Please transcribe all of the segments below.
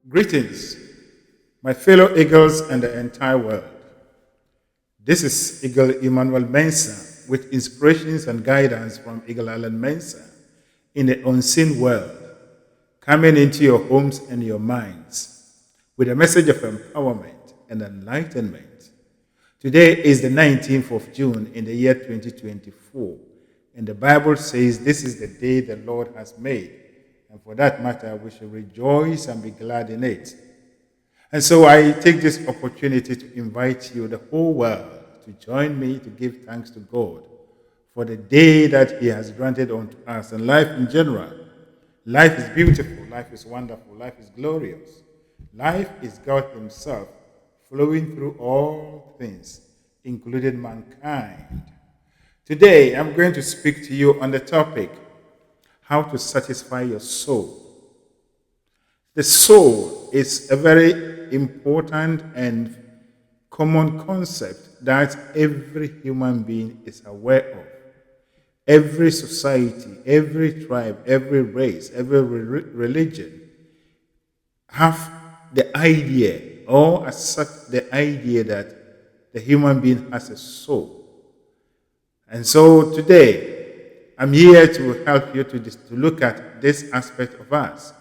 Greetings, my fellow eagles and the entire world. This is Eagle Emmanuel Mensah with inspirations and guidance from Eagle Island Mensah in the unseen world, coming into your homes and your minds with a message of empowerment and enlightenment. Today is the 19th of June in the year 2024, and the Bible says this is the day the Lord has made, and for that matter, we should rejoice and be glad in it. And so I take this opportunity to invite you, the whole world, to join me to give thanks to God for the day that He has granted unto us and life in general. Life is beautiful, life is wonderful, life is glorious. Life is God Himself flowing through all things, including mankind. Today, I'm going to speak to you on the topic, how to satisfy your soul. The soul is a very important and common concept that every human being is aware of. Every society, every tribe, every race, every religion have the idea or accept the idea that the human being has a soul. And so today, I'm here to help you to look at this aspect of us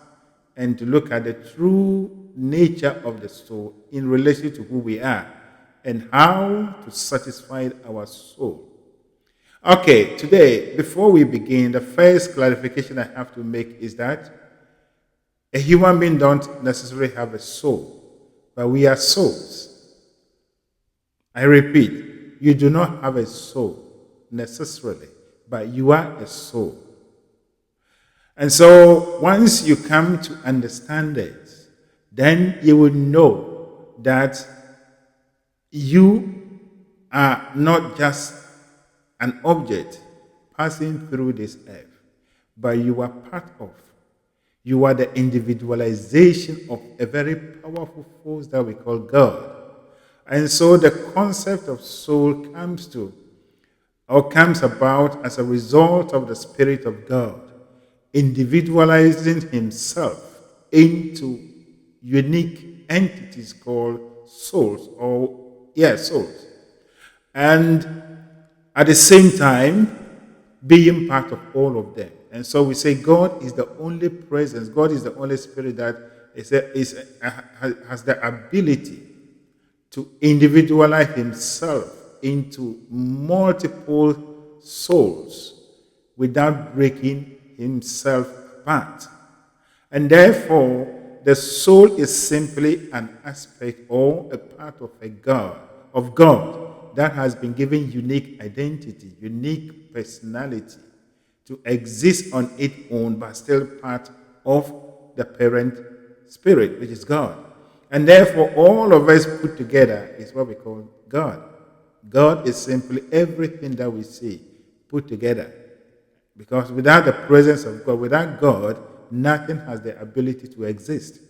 and to look at the true nature of the soul in relation to who we are and how to satisfy our soul. Okay, today, before we begin, the first clarification I have to make is that a human being don't necessarily have a soul, but we are souls. I repeat, you do not have a soul necessarily, but you are a soul. And so once you come to understand this, then you will know that you are not just an object passing through this earth, but you are part of. You are the individualization of a very powerful force that we call God. And so the concept of soul comes about as a result of the Spirit of God individualizing Himself into unique entities called souls, souls. And at the same time, being part of all of them. And so we say God is the only presence, God is the only Spirit that has the ability to individualize Himself into multiple souls without breaking Himself apart. And therefore, the soul is simply an aspect or a part of God that has been given unique identity, unique personality to exist on its own, but still part of the parent spirit, which is God. And therefore, all of us put together is what we call God. God is simply everything that we see put together. Because without the presence of God, without God, nothing has the ability to exist.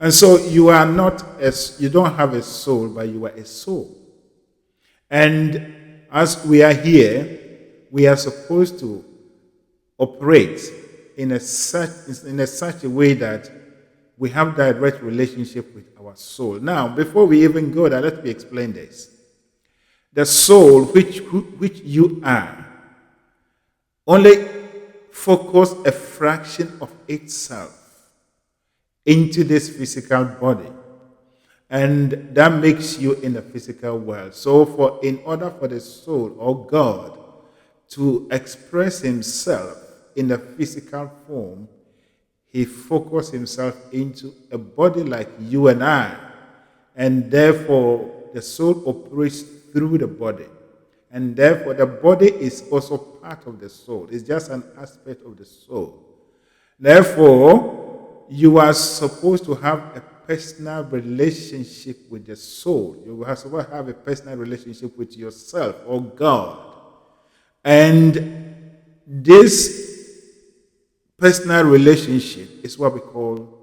And so you don't have a soul, but you are a soul. And as we are here, we are supposed to operate in such a way that we have direct relationship with our soul. Now, before we even go there, let me explain this. The soul, which you are, only focus a fraction of itself into this physical body. And that makes you in the physical world. So in order for the soul or God to express Himself in the physical form, He focused Himself into a body like you and I. And therefore, the soul operates through the body. And therefore, the body is also part of the soul. It's just an aspect of the soul. Therefore, you are supposed to have a personal relationship with the soul. You are supposed to have a personal relationship with yourself or God. And this personal relationship is what we call,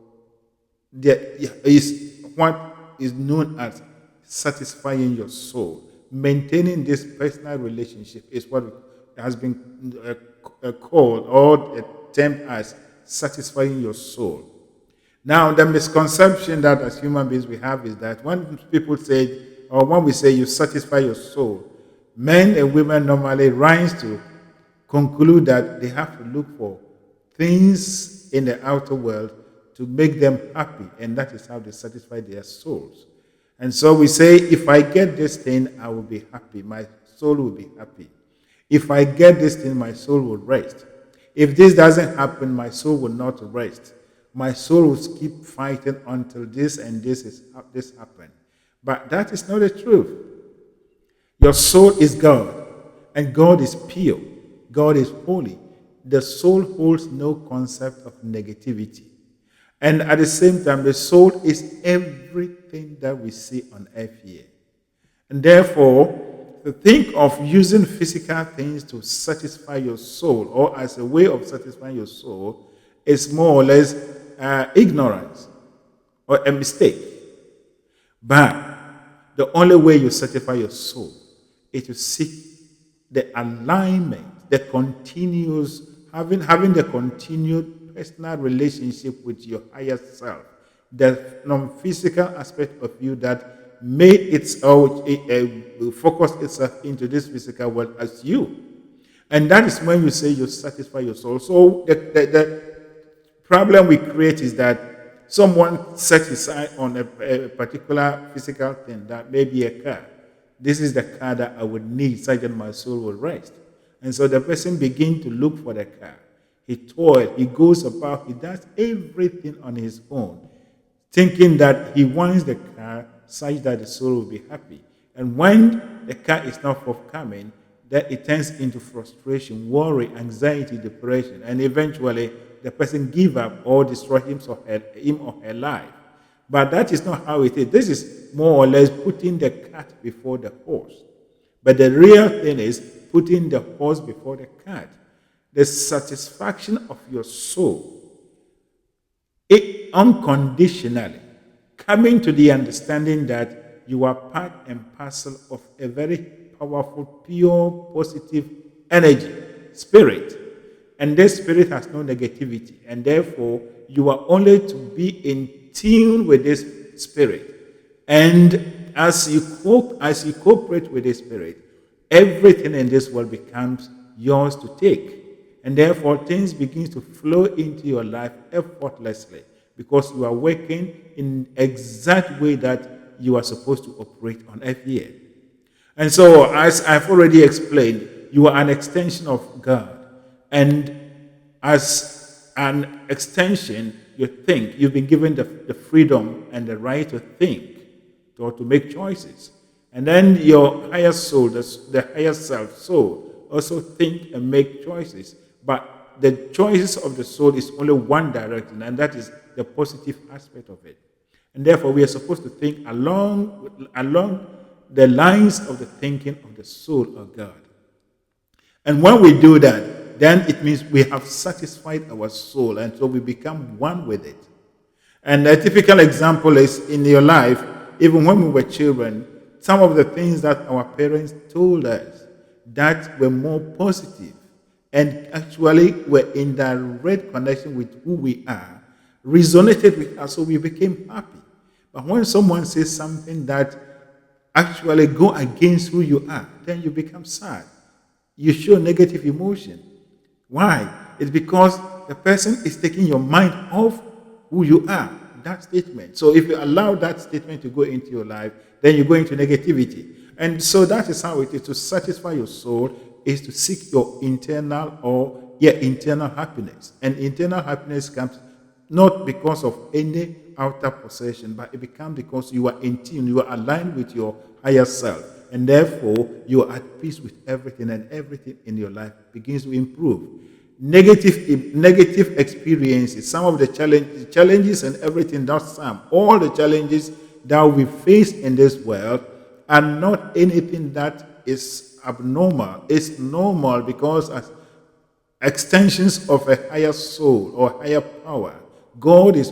is what is known as satisfying your soul. Maintaining this personal relationship is what has been called or termed as satisfying your soul. Now, the misconception that as human beings we have is that when people say, or when we say you satisfy your soul, men and women normally rise to conclude that they have to look for things in the outer world to make them happy, and that is how they satisfy their souls. And so we say, if I get this thing, I will be happy. My soul will be happy. If I get this thing, my soul will rest. If this doesn't happen, my soul will not rest. My soul will keep fighting until this and this happen. But that is not the truth. Your soul is God, and God is pure. God is holy. The soul holds no concept of negativity. And at the same time, the soul is everything that we see on earth here. And therefore, to think of using physical things to satisfy your soul or as a way of satisfying your soul is more or less ignorance or a mistake. But the only way you satisfy your soul is to seek the alignment, the continuous, having the continued personal relationship with your higher self, the non-physical aspect of you that made its focus itself into this physical world as you. And that is when you say you satisfy your soul. So the problem we create is that someone sets his eye on a particular physical thing that may be a car. This is the car that I would need such that my soul will rest. And so the person begins to look for the car. He toils, he goes about, he does everything on his own, thinking that he wants the car such that the soul will be happy. And when the car is not forthcoming, then it turns into frustration, worry, anxiety, depression, and eventually the person give up or destroy him or her life. But that is not how it is. This is more or less putting the cart before the horse. But the real thing is putting the horse before the cart. The satisfaction of your soul, it unconditionally coming to the understanding that you are part and parcel of a very powerful, pure, positive energy, spirit. And this spirit has no negativity. And therefore, you are only to be in tune with this spirit. And as you cooperate with this spirit, everything in this world becomes yours to take. And therefore, things begin to flow into your life effortlessly because you are working in exact way that you are supposed to operate on earth here. And so, as I've already explained, you are an extension of God. And as an extension, you think. You've been given the freedom and the right to think or to make choices. And then your higher soul, the higher self soul, also think and make choices. But the choices of the soul is only one direction, and that is the positive aspect of it. And therefore, we are supposed to think along the lines of the thinking of the soul of God. And when we do that, then it means we have satisfied our soul, and so we become one with it. And a typical example is in your life, even when we were children, some of the things that our parents told us that were more positive and actually were in direct connection with who we are, resonated with us, so we became happy. But when someone says something that actually go against who you are, then you become sad. You show negative emotion. Why? It's because the person is taking your mind off who you are, that statement. So if you allow that statement to go into your life, then you go into negativity. And so that is how it is. To satisfy your soul is to seek your internal happiness. And internal happiness comes not because of any outer possession, but it becomes because you are in tune, you are aligned with your higher self. And therefore, you are at peace with everything, and everything in your life begins to improve. Negative experiences, some of the challenges and everything, all the challenges that we face in this world are not anything that is abnormal. It's normal because as extensions of a higher soul or higher power, this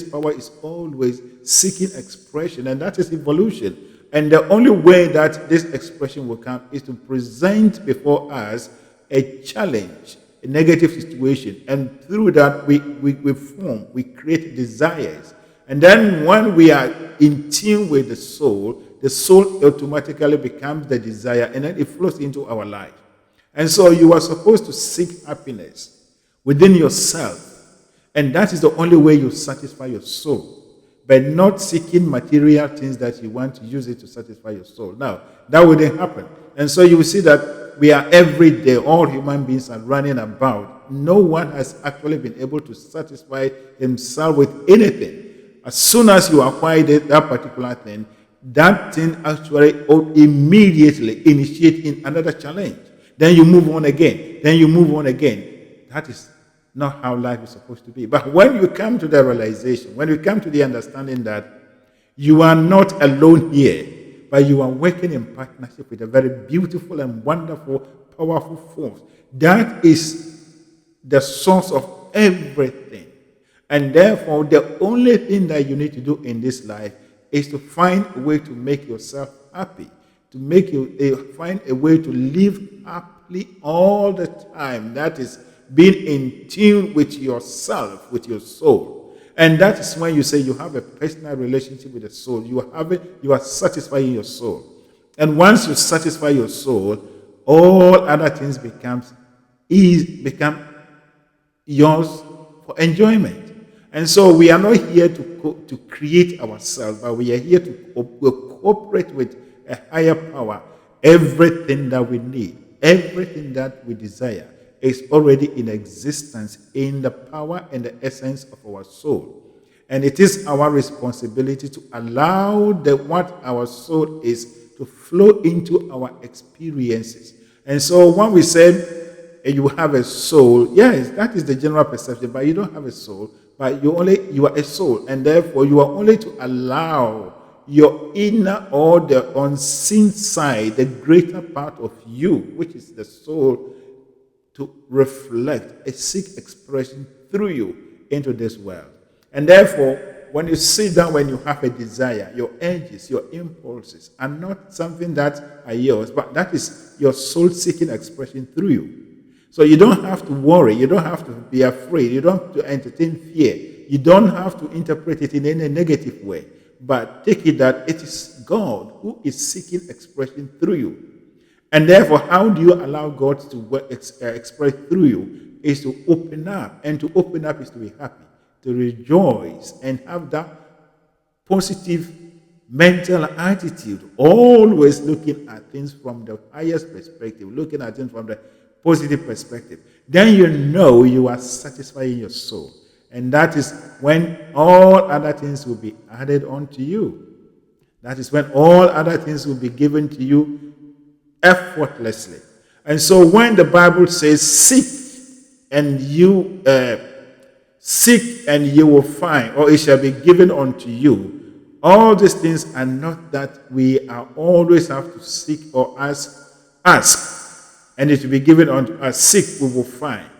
power is always seeking expression, and that is evolution. And the only way that this expression will come is to present before us a challenge a negative situation. And through that, we create desires. And then when we are in tune with the soul automatically becomes the desire, and then it flows into our life. And so you are supposed to seek happiness within yourself. And that is the only way you satisfy your soul. By not seeking material things that you want to use it to satisfy your soul. Now, that wouldn't happen. And so you will see that we are every day, all human beings are running about. No one has actually been able to satisfy himself with anything. As soon as you acquire that particular thing, that thing actually immediately initiates in another challenge. Then you move on again. Then you move on again. That is not how life is supposed to be. But when you come to the realization, when you come to the understanding that you are not alone here, but you are working in partnership with a very beautiful and wonderful, powerful force, that is the source of everything. And therefore, the only thing that you need to do in this life is to find a way to make yourself happy, to make you find a way to live happily all the time. That is being in tune with yourself, with your soul. And that is when you say you have a personal relationship with the soul. You are satisfying your soul. And once you satisfy your soul, all other things become yours for enjoyment. And so we are not here to create ourselves, but we are here to cooperate with a higher power. Everything that we need, everything that we desire, is already in existence in the power and the essence of our soul. And it is our responsibility to allow what our soul is to flow into our experiences. And so when we say you have a soul, yes, that is the general perception, but you don't have a soul, but you are a soul, and therefore you are only to allow your inner or the unseen side, the greater part of you, which is the soul, to reflect a seek expression through you into this world. And therefore, when you sit down, when you have a desire, your urges, your impulses are not something that are yours, but that is your soul seeking expression through you. So you don't have to worry, you don't have to be afraid, you don't have to entertain fear, you don't have to interpret it in any negative way, but take it that it is God who is seeking expression through you. And therefore, how do you allow God to express through you? Is to open up. And to open up is to be happy, to rejoice, and have that positive mental attitude, always looking at things from the highest perspective, looking at things from the positive perspective. Then you know you are satisfying your soul. And that is when all other things will be added onto you. That is when all other things will be given to you effortlessly. And so when the Bible says seek and you will find, or it shall be given unto you, all these things are not that we are always have to seek or ask, and it will be given unto us. Seek, we will find.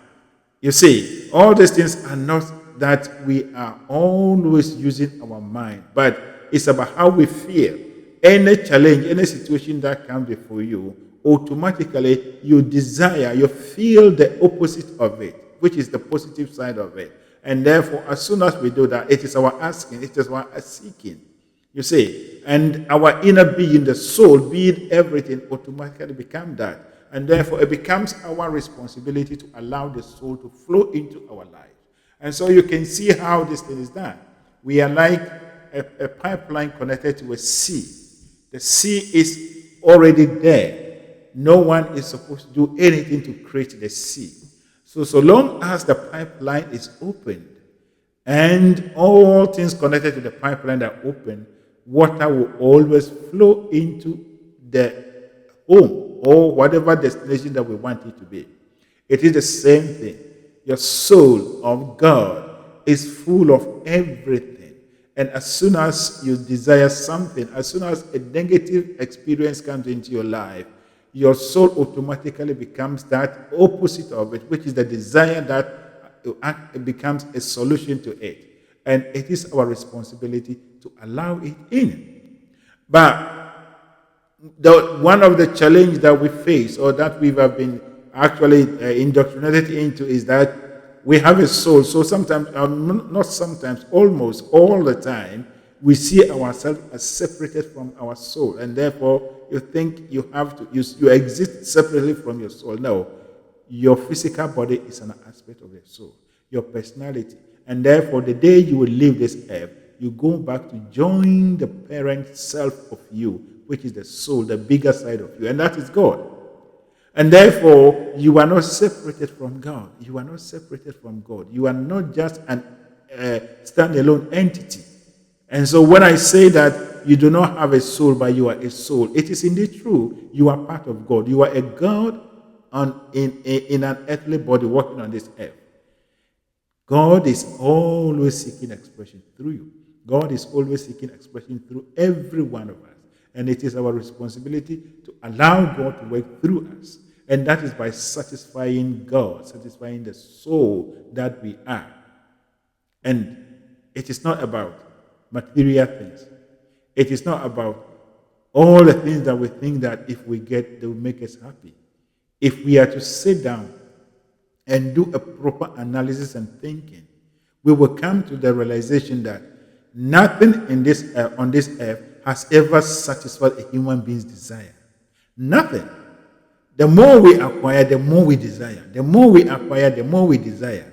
You see, all these things are not that we are always using our mind, but it's about how we feel. Any challenge, any situation that comes before you, automatically you desire, you feel the opposite of it, which is the positive side of it. And therefore, as soon as we do that, it is our asking, it is our seeking. You see, and our inner being, the soul, being everything, automatically become that. And therefore, it becomes our responsibility to allow the soul to flow into our life. And so you can see how this thing is done. We are like a pipeline connected to a sea. The sea is already there. No one is supposed to do anything to create the sea. So long as the pipeline is opened and all things connected to the pipeline are open, water will always flow into the home or whatever destination that we want it to be. It is the same thing. Your soul of God is full of everything. And as soon as you desire something, as soon as a negative experience comes into your life, your soul automatically becomes that opposite of it, which is the desire that becomes a solution to it. And it is our responsibility to allow it in. But one of the challenges that we face, or that we have been actually indoctrinated into is that we have a soul. So sometimes, not sometimes, almost all the time, we see ourselves as separated from our soul, and therefore you think you have to you exist separately from your soul. No, your physical body is an aspect of your soul, your personality, and therefore the day you will leave this earth, you go back to join the parent self of you, which is the soul, the bigger side of you, and that is God. And therefore, you are not separated from God. You are not separated from God. You are not just an standalone entity. And so when I say that you do not have a soul, but you are a soul, it is indeed true. You are part of God. You are a God in an earthly body walking on this earth. God is always seeking expression through you. God is always seeking expression through every one of us. And it is our responsibility to allow God to work through us. And that is by satisfying God, satisfying the soul that we are. And it is not about material things. It is not about all the things that we think that if we get, they will make us happy. If we are to sit down and do a proper analysis and thinking, we will come to the realization that nothing in this on this earth has ever satisfied a human being's desire. Nothing. The more we acquire, the more we desire. The more we acquire, the more we desire.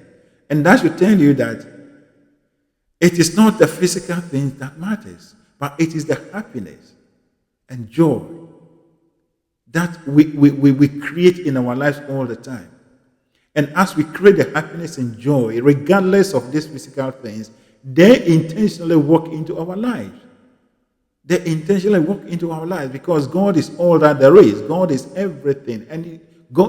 And that should tell you that it is not the physical things that matters, but it is the happiness and joy that we create in our lives all the time. And as we create the happiness and joy, regardless of these physical things, they intentionally walk into our lives. They intentionally walk into our lives because God is all that there is. God is everything. And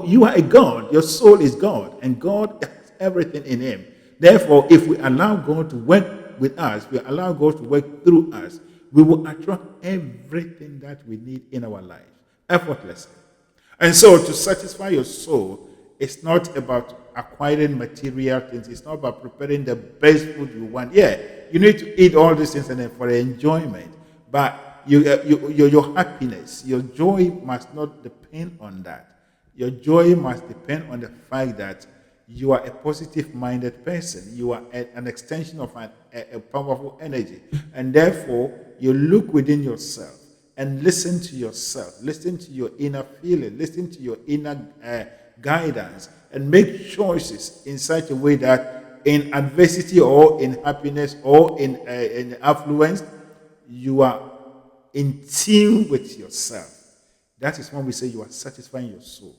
you are a God. Your soul is God. And God has everything in Him. Therefore, if we allow God to work with us, we allow God to work through us, we will attract everything that we need in our lives effortlessly. And so to satisfy your soul, it's not about acquiring material things. It's not about preparing the best food you want. Yeah, you need to eat all these things and then for enjoyment. But your happiness, your joy must not depend on that. Your joy must depend on the fact that you are a positive-minded person. You are an extension of a powerful energy. And therefore, you look within yourself and listen to yourself. Listen to your inner feeling. Listen to your inner guidance. And make choices in such a way that in adversity or in happiness or in affluence, you are in tune with yourself. That is when we say you are satisfying your soul.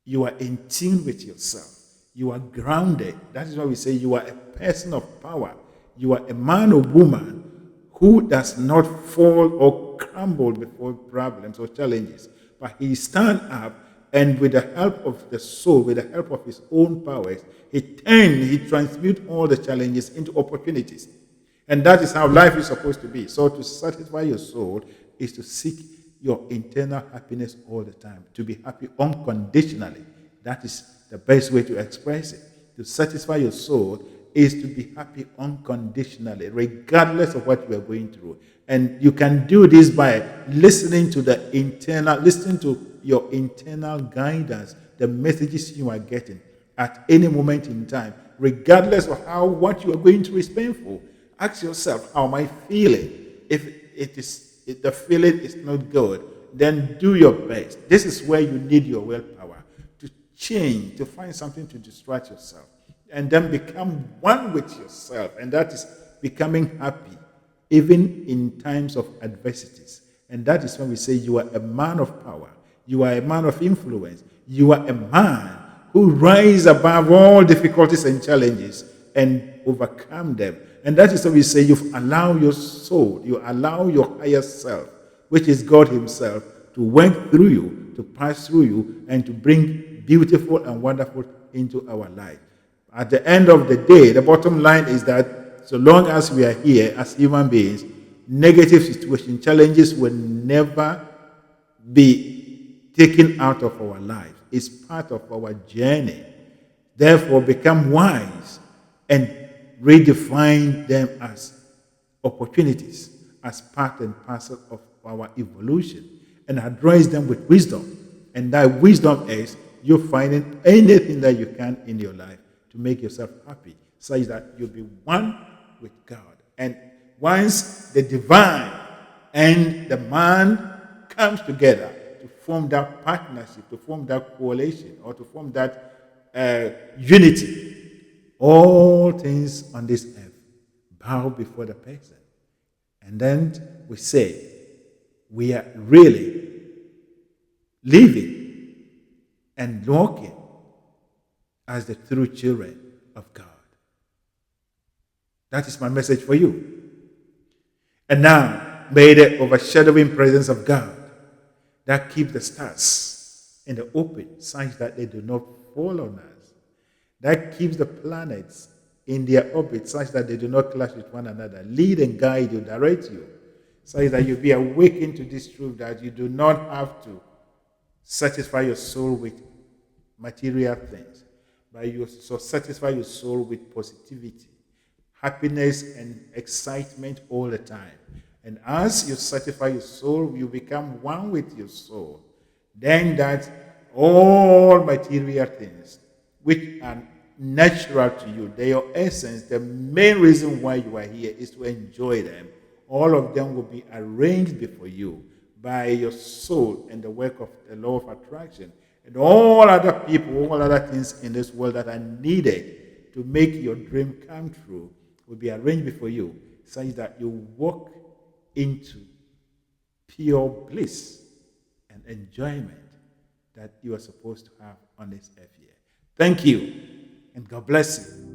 You are in tune with yourself. You are grounded. That is why we say you are a person of power. You are a man or woman who does not fall or crumble before problems or challenges, but he stands up and with the help of the soul, with the help of his own powers, he transmutes all the challenges into opportunities. And that is how life is supposed to be. So to satisfy your soul is to seek your internal happiness all the time, to be happy unconditionally. That is the best way to express it. To satisfy your soul is to be happy unconditionally, regardless of what you are going through. And you can do this by listening to your internal guidance, the messages you are getting at any moment in time, regardless of what you are going through is painful. Ask yourself, how am I feeling? If the feeling is not good, then do your best. This is where you need your willpower to change, to find something to distract yourself, and then become one with yourself. And that is becoming happy, even in times of adversities. And that is when we say you are a man of power. You are a man of influence. You are a man who rises above all difficulties and challenges and overcome them. And that is what we say you allow your soul, you allow your higher self, which is God Himself, to work through you, to pass through you, and to bring beautiful and wonderful into our life. At the end of the day, the bottom line is that so long as we are here as human beings, negative situation, challenges will never be taken out of our life. It's part of our journey. Therefore, become wise and redefine them as opportunities, as part and parcel of our evolution, and address them with wisdom. And that wisdom is you finding anything that you can in your life to make yourself happy, such that you'll be one with God. And once the divine and the man comes together to form that partnership, to form that coalition, or to form that unity, all things on this earth bow before the person. And then we say, we are really living and walking as the true children of God. That is my message for you. And now, may the overshadowing presence of God that keeps the stars in the open, such that they do not fall on us, that keeps the planets in their orbit, such that they do not clash with one another, lead and guide you, direct you, such that you be awakened to this truth that you do not have to satisfy your soul with material things, but you so satisfy your soul with positivity, happiness, and excitement all the time. And as you satisfy your soul, you become one with your soul. Then that all material things, which are natural to you, they are your essence, the main reason why you are here is to enjoy them. All of them will be arranged before you by your soul and the work of the law of attraction. And all other people, all other things in this world that are needed to make your dream come true will be arranged before you, such that you walk into pure bliss and enjoyment that you are supposed to have on this earth here. Thank you, and God bless you.